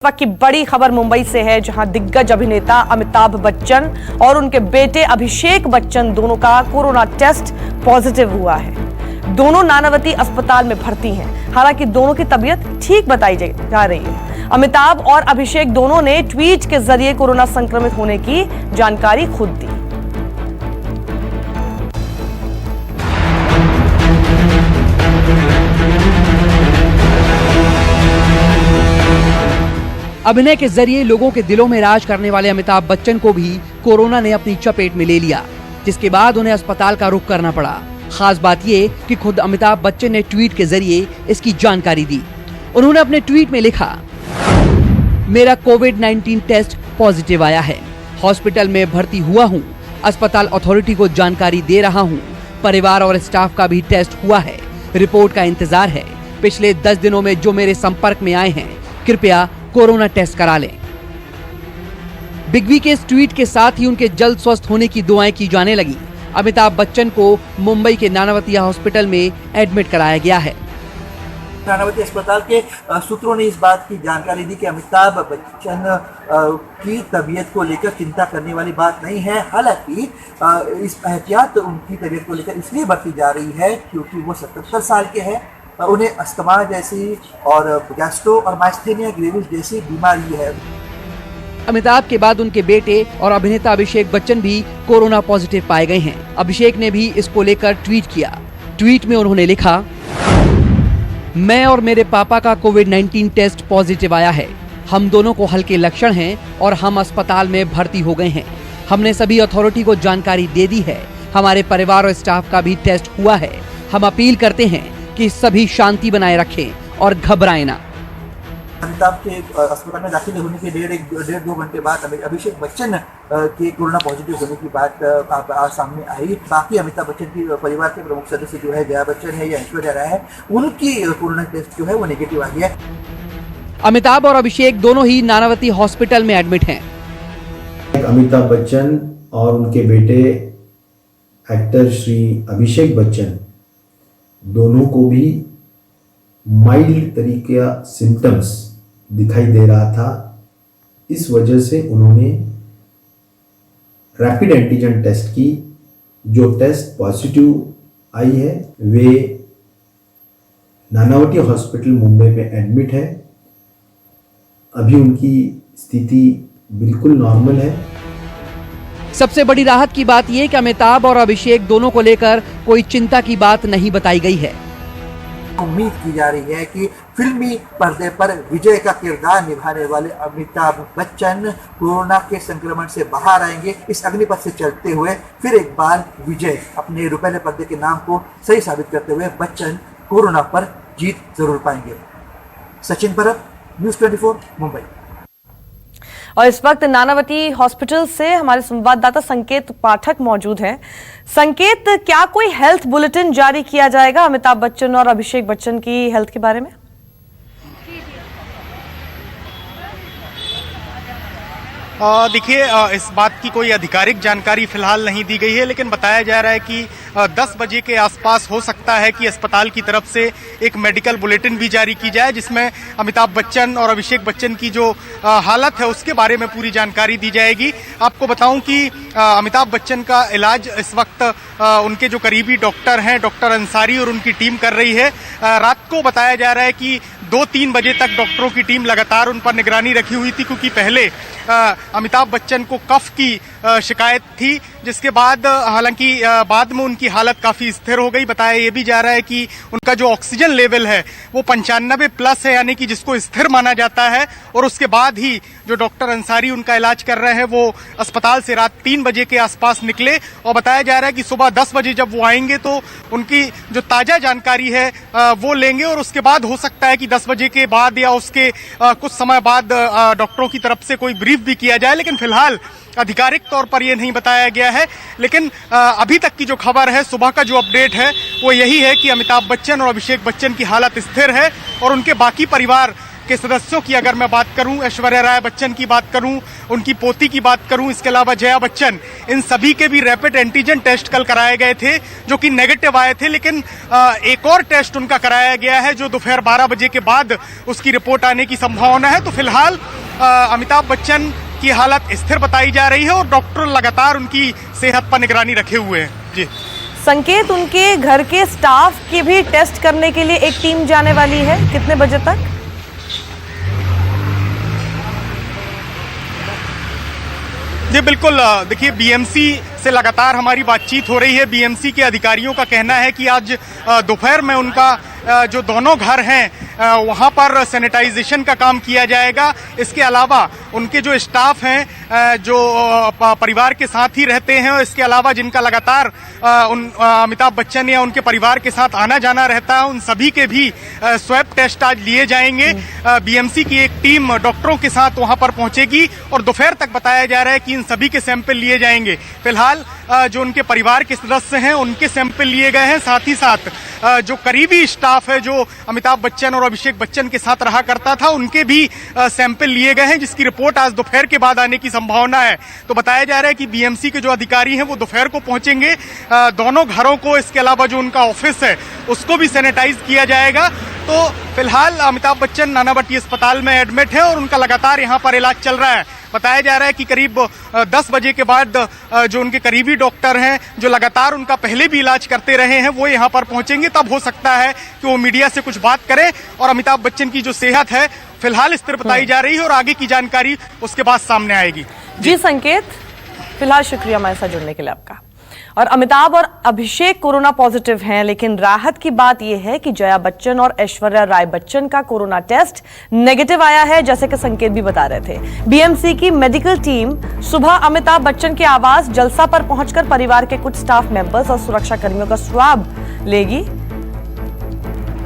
वक्त की बड़ी खबर मुंबई से है, जहां दिग्गज अभिनेता अमिताभ बच्चन और उनके बेटे अभिषेक बच्चन दोनों का कोरोना टेस्ट पॉजिटिव हुआ है। दोनों नानावती अस्पताल में भर्ती हैं। हालांकि दोनों की तबीयत ठीक बताई जा रही है। अमिताभ और अभिषेक दोनों ने ट्वीट के जरिए कोरोना संक्रमित होने की जानकारी खुद दी। अभिनय के जरिए लोगों के दिलों में राज करने वाले अमिताभ बच्चन को भी कोरोना ने अपनी चपेट में ले लिया, जिसके बाद उन्हें अस्पताल का रुख करना पड़ा। खास बात ये कि खुद अमिताभ बच्चन ने ट्वीट के जरिए इसकी जानकारी दी। उन्होंने अपने ट्वीट में लिखा, मेरा कोविड-19 टेस्ट पॉजिटिव आया है। हॉस्पिटल में भर्ती हुआ हूँ। अस्पताल अथॉरिटी को जानकारी दे रहा हूँ। परिवार और स्टाफ का भी टेस्ट हुआ है। रिपोर्ट का इंतजार है। पिछले 10 दिनों में जो मेरे संपर्क में आए हैं, कृपया कोरोना टेस्ट करा लें। बिग बी के इस ट्वीट के साथ ही उनके जल्द स्वस्थ होने की दुआएं की जाने लगी। अमिताभ बच्चन को मुंबई के नानावती हॉस्पिटल में एडमिट कराया गया है। नानावती अस्पताल के सूत्रों ने इस बात की जानकारी दी कि अमिताभ बच्चन की तबीयत को लेकर चिंता करने वाली बात नहीं है। हालांकि इस एहतियात उनकी तबीयत को लेकर इसलिए बरती जा रही है क्योंकि वो 77 साल के हैं। उन्हें अस्थमा जैसी और गैस्ट्रो और माइस्थेनिया ग्रेविस जैसी बीमारी है। अमिताभ के बाद उनके बेटे और अभिनेता अभिषेक बच्चन भी कोरोना पॉजिटिव पाए गए हैं। अभिषेक ने भी इसको लेकर ट्वीट किया। ट्वीट में उन्होंने लिखा, मैं और मेरे पापा का कोविड-19 टेस्ट पॉजिटिव आया है। हम दोनों को हल्के लक्षण हैं और हम अस्पताल में भर्ती हो गए हैं। हमने सभी अथॉरिटी को जानकारी दे दी है। हमारे परिवार और स्टाफ का भी टेस्ट हुआ है। हम अपील करते हैं कि सभी शांति बनाए रखें और घबराएं ना। अमिताभ के अस्पताल में दाखिल होने के डेढ़ दो घंटे बाद अभिषेक बच्चन के कोरोना पॉजिटिव होने की बात आज सामने आई। बाकी अमिताभ बच्चन की परिवार के प्रमुख सदस्य जो है, जया बच्चन है या ऐश्वर्या राय है, उनकी कोरोना टेस्ट जो है वो नेगेटिव आ गया है। अमिताभ और अभिषेक दोनों ही नानावती हॉस्पिटल में एडमिट हैं। अमिताभ बच्चन और उनके बेटे एक्टर श्री अभिषेक बच्चन दोनों को भी माइल्ड तरीके का सिम्टम्स दिखाई दे रहा था। इस वजह से उन्होंने रैपिड एंटीजन टेस्ट की। जो टेस्ट पॉजिटिव आई है वे नानावती हॉस्पिटल मुंबई में एडमिट है। अभी उनकी स्थिति बिल्कुल नॉर्मल है। सबसे बड़ी राहत की बात यह कि अमिताभ और अभिषेक दोनों को लेकर कोई चिंता की बात नहीं बताई गई है। उम्मीद की जा रही है कि फिल्मी पर्दे पर विजय का किरदार निभाने वाले अमिताभ बच्चन कोरोना के संक्रमण से बाहर आएंगे। इस अग्निपथ से चलते हुए फिर एक बार विजय अपने रुपहले पर्दे के नाम को सही साबित करते हुए बच्चन कोरोना पर जीत जरूर पाएंगे। सचिन परब, न्यूज़ 24 मुंबई। और इस वक्त नानावती हॉस्पिटल से हमारे संवाददाता संकेत पाठक मौजूद हैं। संकेत, क्या कोई हेल्थ बुलेटिन जारी किया जाएगा अमिताभ बच्चन और अभिषेक बच्चन की हेल्थ के बारे में? देखिए, इस बात की कोई आधिकारिक जानकारी फिलहाल नहीं दी गई है, लेकिन बताया जा रहा है कि 10 बजे के आसपास हो सकता है कि अस्पताल की तरफ से एक मेडिकल बुलेटिन भी जारी की जाए, जिसमें अमिताभ बच्चन और अभिषेक बच्चन की जो हालत है उसके बारे में पूरी जानकारी दी जाएगी। आपको बताऊं कि अमिताभ बच्चन का इलाज इस वक्त उनके जो करीबी डॉक्टर हैं, डॉक्टर अंसारी और उनकी टीम कर रही है। रात को बताया जा रहा है कि 2-3 बजे तक डॉक्टरों की टीम लगातार उन पर निगरानी रखी हुई थी, क्योंकि पहले अमिताभ बच्चन को कफ की शिकायत थी, जिसके बाद हालांकि बाद में उनकी हालत काफी स्थिर हो गई। बताया ये भी जा रहा है कि उनका जो ऑक्सीजन लेवल है वो 95+ है, यानी कि जिसको स्थिर माना जाता है। और उसके बाद ही जो डॉक्टर अंसारी उनका इलाज कर रहे हैं वो अस्पताल से रात 3 बजे के आसपास निकले। और बताया जा रहा है कि सुबह 10 बजे जब वो आएंगे तो उनकी जो ताजा जानकारी है वो लेंगे, और उसके बाद हो सकता है कि 10 बजे के बाद या उसके कुछ समय बाद डॉक्टरों की तरफ से कोई ब्रीफ भी किया जाए। लेकिन फिलहाल आधिकारिक तौर पर यह नहीं बताया गया है। लेकिन अभी तक की जो खबर है, सुबह का जो अपडेट है वो यही है कि अमिताभ बच्चन और अभिषेक बच्चन की हालत स्थिर है और उनके बाकी परिवार के सदस्यों की अगर मैं बात करूं, ऐश्वर्या राय बच्चन की बात करूं, उनकी पोती की बात करूं, इसके अलावा जया बच्चन, इन सभी के भी रैपिड एंटीजन टेस्ट कल कराए गए थे जो कि नेगेटिव आए थे। लेकिन एक और टेस्ट उनका कराया गया है जो दोपहर 12 बजे के बाद उसकी रिपोर्ट आने की संभावना है। तो फिलहाल अमिताभ बच्चन की हालत स्थिर बताई जा रही है और डॉक्टर लगातार उनकी सेहत पर निगरानी रखे हुए हैं। जी संकेत, उनके घर के स्टाफ की भी टेस्ट करने के लिए एक टीम जाने वाली है, कितने बजे तक? जी बिल्कुल, देखिए बीएमसी से लगातार हमारी बातचीत हो रही है। बीएमसी के अधिकारियों का कहना है कि आज दोपहर में उनका जो दोनों घर हैं वहां पर सैनिटाइजेशन का काम किया जाएगा। इसके अलावा उनके जो स्टाफ हैं जो परिवार के साथ ही रहते हैं, और इसके अलावा जिनका लगातार अमिताभ बच्चन या उनके परिवार के साथ आना जाना रहता है, उन सभी के भी स्वैब टेस्ट आज लिए जाएंगे। बीएमसी की एक टीम डॉक्टरों के साथ वहां पर पहुंचेगी और दोपहर तक बताया जा रहा है कि इन सभी के सैंपल लिए जाएंगे। फिलहाल जो उनके परिवार के सदस्य हैं उनके सैंपल लिए गए हैं, साथ ही साथ जो करीबी स्टाफ है जो अमिताभ बच्चन और अभिषेक बच्चन के साथ रहा करता था उनके भी सैंपल लिए गए हैं, जिसकी रिपोर्ट आज दोपहर के बाद आने की संभावना है। तो बताया जा रहा है कि बीएमसी के जो अधिकारी हैं वो दोपहर को पहुंचेंगे। दोनों घरों को, इसके अलावा जो उनका ऑफिस है उसको भी सैनिटाइज किया जाएगा। तो फिलहाल अमिताभ बच्चन नानावटी अस्पताल में एडमिट है और उनका लगातार यहाँ पर इलाज चल रहा है। बताया जा रहा है कि करीब 10 बजे के बाद जो उनके करीबी डॉक्टर हैं जो लगातार उनका पहले भी इलाज करते रहे हैं वो यहाँ पर पहुंचेंगे। तब हो सकता है कि वो मीडिया से कुछ बात करें और अमिताभ बच्चन की जो सेहत है फिलहाल स्थिर बताई जा रही है और आगे की जानकारी उसके बाद सामने आएगी। जी संकेत, फिलहाल शुक्रिया हमारे साथ जुड़ने के लिए आपका। और अमिताभ और अभिषेक कोरोना पॉजिटिव हैं, लेकिन राहत की बात यह है कि जया बच्चन और ऐश्वर्या राय बच्चन का कोरोना टेस्ट नेगेटिव आया है, जैसे कि संकेत भी बता रहे थे। बीएमसी की मेडिकल टीम सुबह अमिताभ बच्चन के आवास जलसा पर पहुंचकर परिवार के कुछ स्टाफ मेंबर्स और सुरक्षा कर्मियों का स्वाब लेगी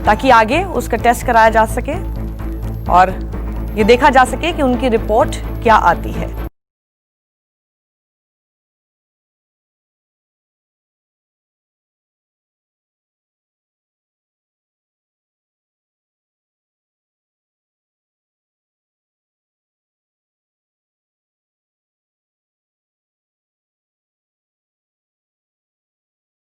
ताकि आगे उसका टेस्ट कराया जा सके और ये देखा जा सके कि उनकी रिपोर्ट क्या आती है।